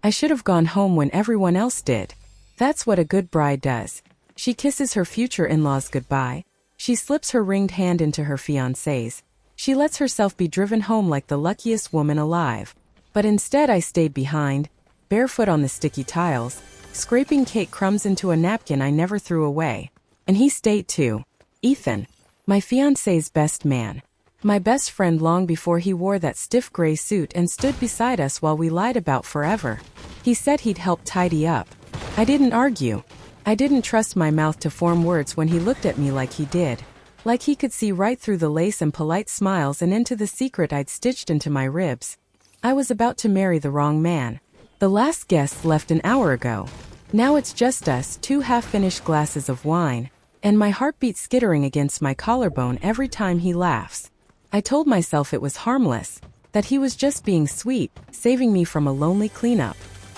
I should have gone home when everyone else did. That's what a good bride does. She kisses her future in-laws goodbye. She slips her ringed hand into her fiancé's. She lets herself be driven home like the luckiest woman alive. But instead I stayed behind, barefoot on the sticky tiles, scraping cake crumbs into a napkin I never threw away. And he stayed too. Ethan. My fiancé's best man. My best friend long before he wore that stiff gray suit and stood beside us while we lied about forever. He said he'd help tidy up. I didn't argue. I didn't trust my mouth to form words when he looked at me like he did. Like he could see right through the lace and polite smiles and into the secret I'd stitched into my ribs. I was about to marry the wrong man. The last guest left an hour ago. Now it's just us, 2 half-finished glasses of wine, and my heartbeat skittering against my collarbone every time he laughs. I told myself it was harmless, that he was just being sweet, saving me from a lonely cleanup.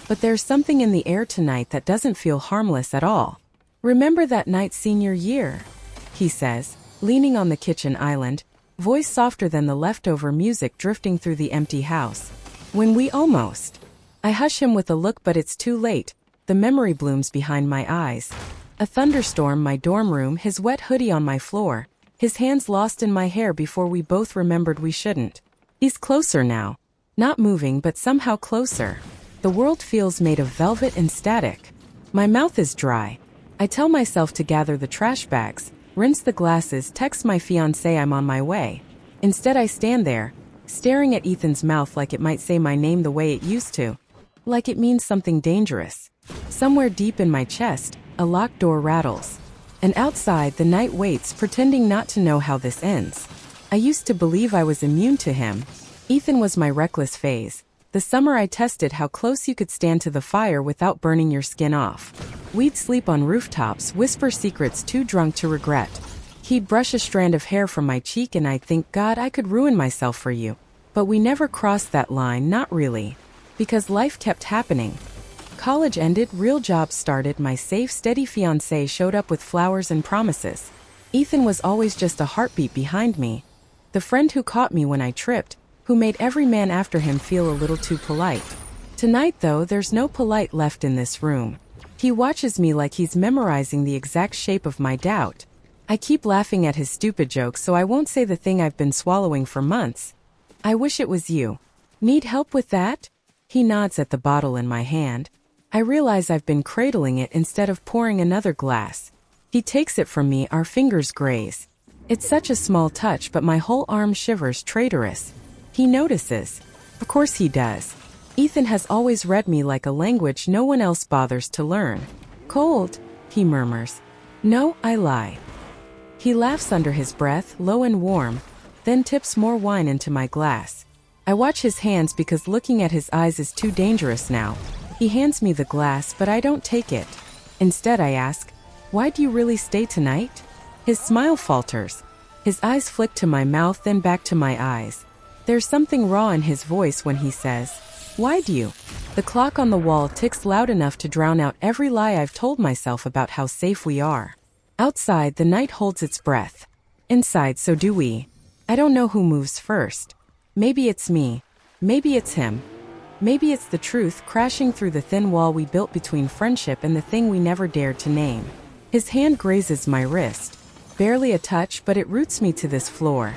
But there's something in the air tonight that doesn't feel harmless at all. Remember that night senior year? He says, leaning on the kitchen island, voice softer than the leftover music drifting through the empty house. When we almost. I hush him with a look, but it's too late. The memory blooms behind my eyes. A thunderstorm, my dorm room, his wet hoodie on my floor, his hands lost in my hair before we both remembered we shouldn't. He's closer now. Not moving, but somehow closer. The world feels made of velvet and static. My mouth is dry. I tell myself to gather the trash bags, rinse the glasses, text my fiancé I'm on my way. Instead I stand there, staring at Ethan's mouth like it might say my name the way it used to. Like it means something dangerous. Somewhere deep in my chest, a locked door rattles. And outside, the night waits, pretending not to know how this ends. I used to believe I was immune to him. Ethan was my reckless phase. The summer I tested how close you could stand to the fire without burning your skin off. We'd sleep on rooftops, whisper secrets too drunk to regret. He'd brush a strand of hair from my cheek and I'd think, God, I could ruin myself for you. But we never crossed that line, not really. Because life kept happening. College ended, real jobs started, my safe, steady fiancé showed up with flowers and promises. Ethan was always just a heartbeat behind me. The friend who caught me when I tripped, who made every man after him feel a little too polite. Tonight though, there's no polite left in this room. He watches me like he's memorizing the exact shape of my doubt. I keep laughing at his stupid jokes, so I won't say the thing I've been swallowing for months. I wish it was you. Need help with that? He nods at the bottle in my hand. I realize I've been cradling it instead of pouring another glass. He takes it from me, our fingers graze. It's such a small touch, but my whole arm shivers, traitorous. He notices. Of course he does. Ethan has always read me like a language no one else bothers to learn. Cold, he murmurs. No, I lie. He laughs under his breath, low and warm, then tips more wine into my glass. I watch his hands because looking at his eyes is too dangerous now. He hands me the glass, but I don't take it. Instead I ask, why do you really stay tonight? His smile falters. His eyes flick to my mouth, then back to my eyes. There's something raw in his voice when he says, why do you? The clock on the wall ticks loud enough to drown out every lie I've told myself about how safe we are. Outside, the night holds its breath. Inside, so do we. I don't know who moves first. Maybe it's me. Maybe it's him. Maybe it's the truth crashing through the thin wall we built between friendship and the thing we never dared to name. His hand grazes my wrist. Barely a touch, but it roots me to this floor.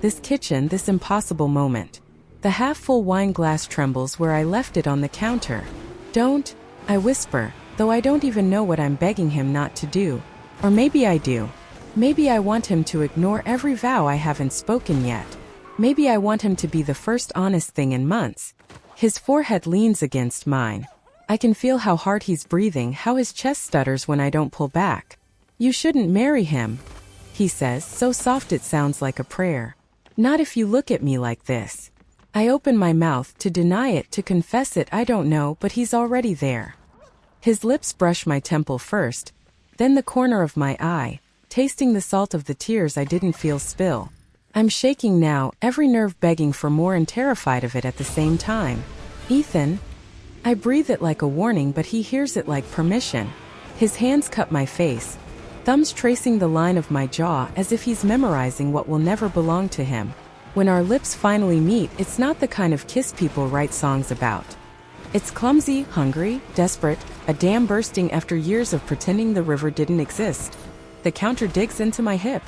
This kitchen, this impossible moment. The half-full wine glass trembles where I left it on the counter. Don't, I whisper, though I don't even know what I'm begging him not to do. Or maybe I do. Maybe I want him to ignore every vow I haven't spoken yet. Maybe I want him to be the first honest thing in months. His forehead leans against mine. I can feel how hard he's breathing, how his chest stutters when I don't pull back. You shouldn't marry him, he says, so soft it sounds like a prayer. Not if you look at me like this. I open my mouth to deny it, to confess it, I don't know, but he's already there. His lips brush my temple first, then the corner of my eye, tasting the salt of the tears I didn't feel spill. I'm shaking now, every nerve begging for more and terrified of it at the same time. Ethan? I breathe it like a warning, but he hears it like permission. His hands cup my face, thumbs tracing the line of my jaw as if he's memorizing what will never belong to him. When our lips finally meet, it's not the kind of kiss people write songs about. It's clumsy, hungry, desperate, a dam bursting after years of pretending the river didn't exist. The counter digs into my hip.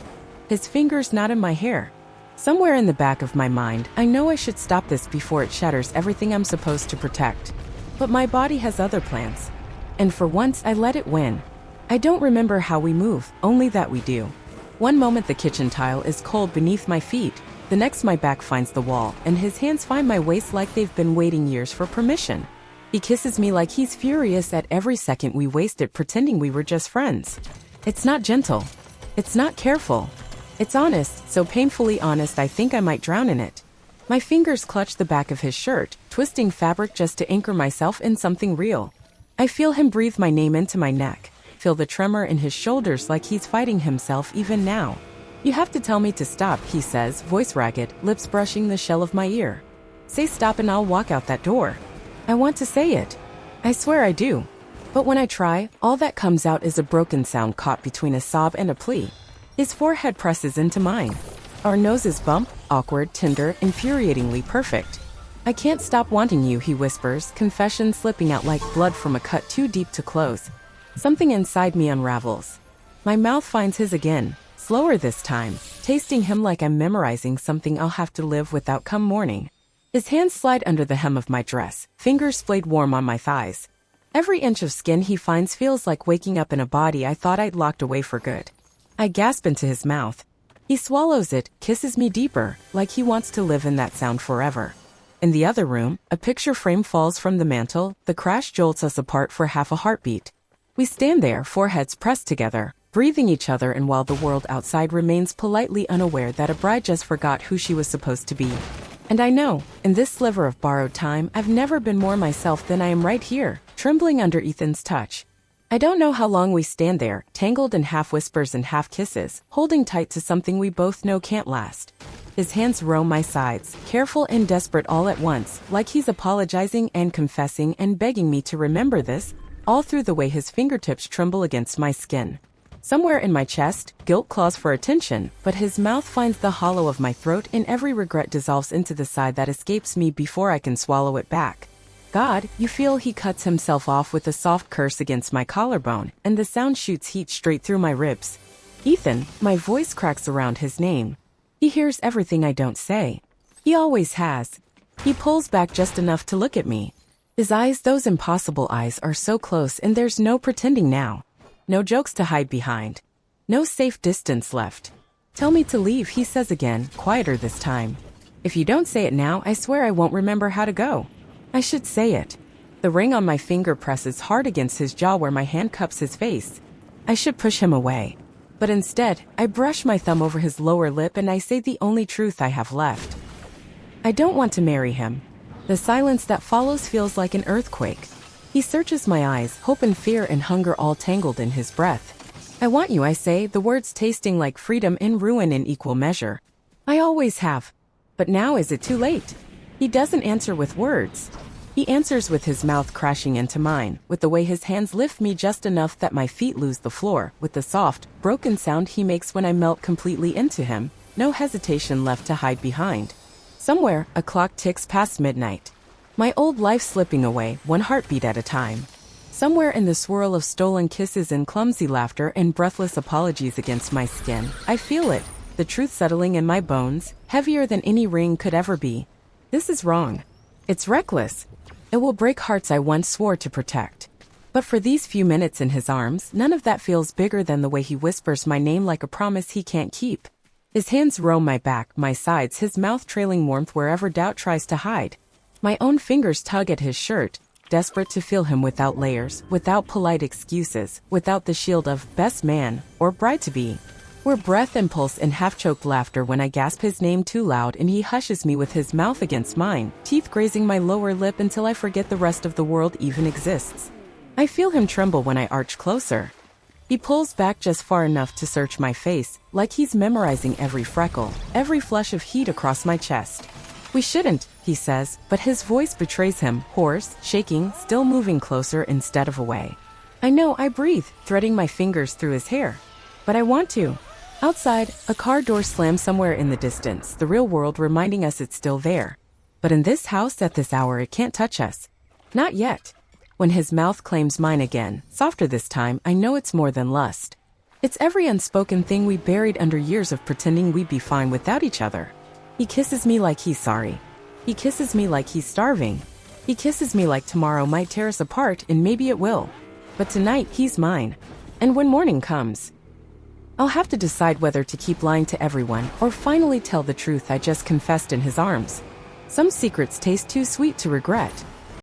His fingers knot in my hair. Somewhere in the back of my mind, I know I should stop this before it shatters everything I'm supposed to protect. But my body has other plans. And for once, I let it win. I don't remember how we move, only that we do. One moment the kitchen tile is cold beneath my feet. The next my back finds the wall, and his hands find my waist like they've been waiting years for permission. He kisses me like he's furious at every second we wasted pretending we were just friends. It's not gentle. It's not careful. It's honest, so painfully honest I think I might drown in it. My fingers clutch the back of his shirt, twisting fabric just to anchor myself in something real. I feel him breathe my name into my neck, feel the tremor in his shoulders like he's fighting himself even now. You have to tell me to stop, he says, voice ragged, lips brushing the shell of my ear. Say stop and I'll walk out that door. I want to say it. I swear I do. But when I try, all that comes out is a broken sound caught between a sob and a plea. His forehead presses into mine. Our noses bump, awkward, tender, infuriatingly perfect. I can't stop wanting you, he whispers, confession slipping out like blood from a cut too deep to close. Something inside me unravels. My mouth finds his again. Slower this time, tasting him like I'm memorizing something I'll have to live without come morning. His hands slide under the hem of my dress, fingers splayed warm on my thighs. Every inch of skin he finds feels like waking up in a body I thought I'd locked away for good. I gasp into his mouth. He swallows it, kisses me deeper, like he wants to live in that sound forever. In the other room, a picture frame falls from the mantel, the crash jolts us apart for half a heartbeat. We stand there, foreheads pressed together, breathing each other in while the world outside remains politely unaware that a bride just forgot who she was supposed to be. And I know, in this sliver of borrowed time, I've never been more myself than I am right here, trembling under Ethan's touch. I don't know how long we stand there, tangled in half whispers and half kisses, holding tight to something we both know can't last. His hands roam my sides, careful and desperate all at once, like he's apologizing and confessing and begging me to remember this, all through the way his fingertips tremble against my skin. Somewhere in my chest, guilt claws for attention, but his mouth finds the hollow of my throat and every regret dissolves into the sigh that escapes me before I can swallow it back. God, you feel he cuts himself off with a soft curse against my collarbone, and the sound shoots heat straight through my ribs. Ethan, my voice cracks around his name. He hears everything I don't say. He always has. He pulls back just enough to look at me. His eyes, those impossible eyes, are so close and there's no pretending now. No jokes to hide behind. No safe distance left. Tell me to leave, he says again, quieter this time. If you don't say it now, I swear I won't remember how to go. I should say it. The ring on my finger presses hard against his jaw where my hand cups his face. I should push him away. But instead, I brush my thumb over his lower lip and I say the only truth I have left. I don't want to marry him. The silence that follows feels like an earthquake. He searches my eyes, hope and fear and hunger all tangled in his breath. I want you, I say, the words tasting like freedom and ruin in equal measure. I always have. But now is it too late? He doesn't answer with words. He answers with his mouth crashing into mine, with the way his hands lift me just enough that my feet lose the floor, with the soft, broken sound he makes when I melt completely into him, no hesitation left to hide behind. Somewhere, a clock ticks past midnight. My old life slipping away, one heartbeat at a time. Somewhere in the swirl of stolen kisses and clumsy laughter and breathless apologies against my skin, I feel it, the truth settling in my bones, heavier than any ring could ever be. This is wrong. It's reckless. It will break hearts I once swore to protect. But for these few minutes in his arms, none of that feels bigger than the way he whispers my name like a promise he can't keep. His hands roam my back, my sides, his mouth trailing warmth wherever doubt tries to hide. My own fingers tug at his shirt, desperate to feel him without layers, without polite excuses, without the shield of best man or bride-to-be. We're breath and pulse and half-choked laughter when I gasp his name too loud and he hushes me with his mouth against mine, teeth grazing my lower lip until I forget the rest of the world even exists. I feel him tremble when I arch closer. He pulls back just far enough to search my face, like he's memorizing every freckle, every flush of heat across my chest. We shouldn't, he says, but his voice betrays him, hoarse, shaking, still moving closer instead of away. I know, I breathe, threading my fingers through his hair. But I want to. Outside, a car door slams somewhere in the distance, the real world reminding us it's still there. But in this house at this hour it can't touch us. Not yet. When his mouth claims mine again, softer this time, I know it's more than lust. It's every unspoken thing we buried under years of pretending we'd be fine without each other. He kisses me like he's sorry. He kisses me like he's starving. He kisses me like tomorrow might tear us apart, and maybe it will. But tonight, he's mine. And when morning comes, I'll have to decide whether to keep lying to everyone or finally tell the truth I just confessed in his arms. Some secrets taste too sweet to regret.